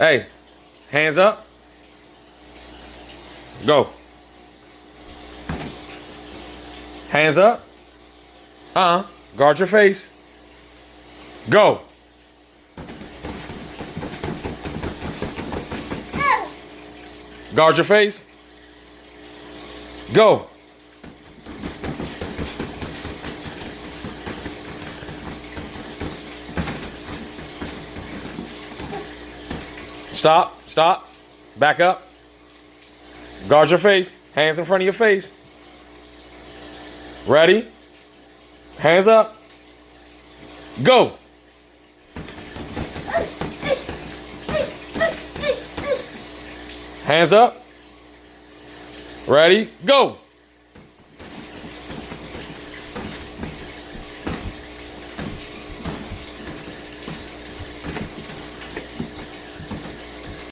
Hey, hands up. Go. Hands up. Guard your face. Go. Guard your face. Go. Stop. Stop. Back up. Guard your face. Hands in front of your face. Ready? Hands up. Go. Hands up. Ready? Go.